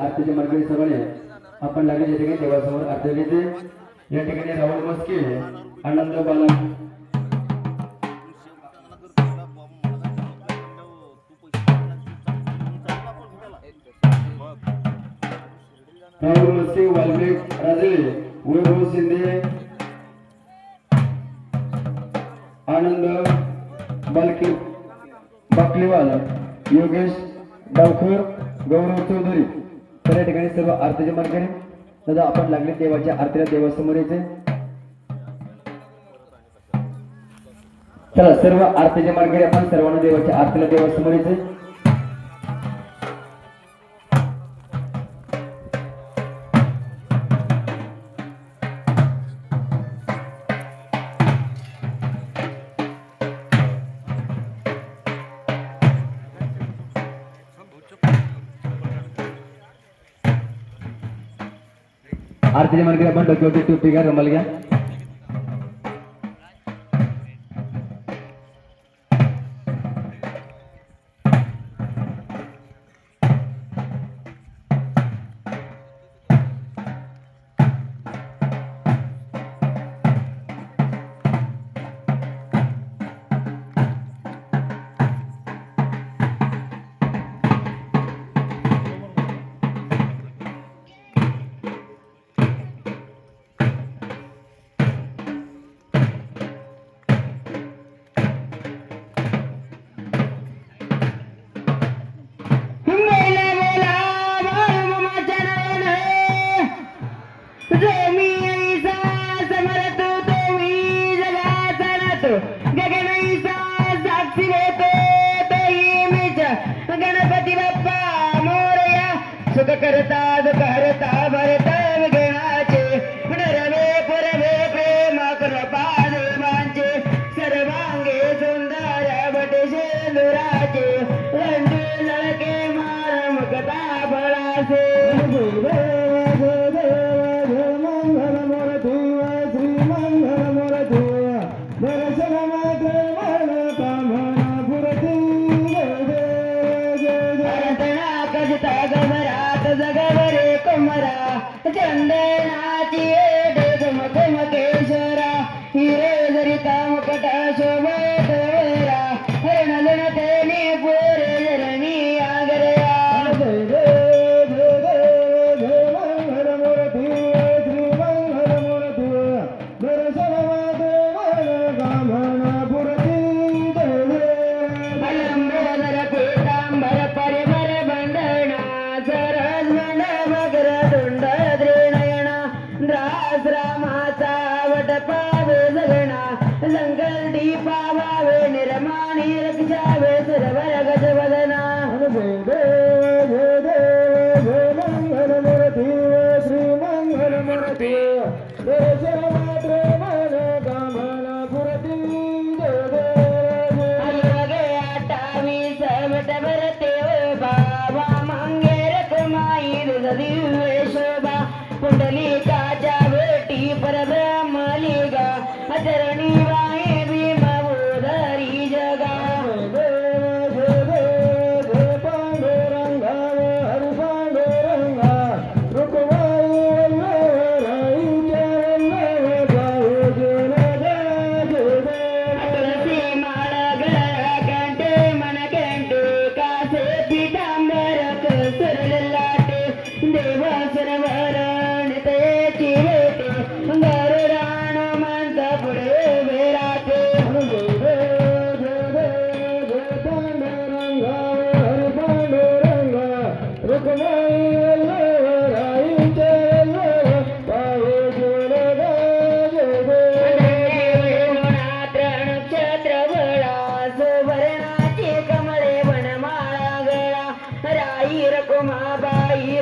आरतीच्या मंडळी सगळे आपण लागले या ठिकाणी देवासमोर आरती घेते। या ठिकाणी राहुल मस्के, आनंद बाला, राहुल मस्के, वाल्मिक राजे, वैभव शिंदे, आनंद बाकलीवाल, योगेश डावखर, गौरव चौधरी। तर या ठिकाणी सर्व आरतीचे मार्गाने दादा आपण लागले देवाच्या आरतीला देवासमोर यायचे। चला सर्व आरतीचे मार्गाने आपण सर्वांना देवाच्या आरतीला देवासमोर यायचे। आरतीच्या मार्गाने आपण डोक्यावरती टोपी घ्या, रुमाल घ्या। गणपती बाप्पा मोरया, सुख करता करता भरत विघ्नाचे, नरवे पुरवे प्रेम कृपा देवांचे, सर्वांगे सुंदर बट शेंदुराचे, रंजू लळके मार मुक्ता फळाचे। जगवरे कुमरा चंदनाची डगमकेश्वरा, हिरे जरिता मुकट शोभतरा, हरणजनतेने पोरे जरणी आगरया। लंगलडी पावावे निर्माणी रक्षावे सर्वर गजवदना। मंगलमूर्ती श्री मंगलमूर्ती आटावी सबट भरते बाबा मंगेर कुमाई दिव्य शोभा, कुंडलिकाच्या भेटी परब्रह्मलिगा, अचरणी वाहे भीमभूधरी जगा। तुलसी माळ गळा कंठे मन कंठे, कासे पितांबर कसर लाटे, देव सरवरण तेची भेटे, गरुडान मंत पुढे विराटे। नक्षत्र बळा सुवर्णाची कमळे वनमाळा गळा, राई रकुमा बाई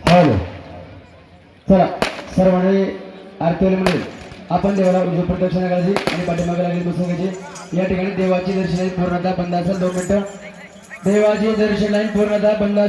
हॅलो चला सर्वांनी आरतीवाले म्हणून आपण देवाला उजवी प्रदक्षिणा करायची आणि पाठीमागे लागेल बसून घ्यायची. या ठिकाणी देवाची दर्शन लाईन पूर्णतः बंद असेल. 2 मिनिटं देवाची दर्शन लाईन पूर्णतः बंद असेल.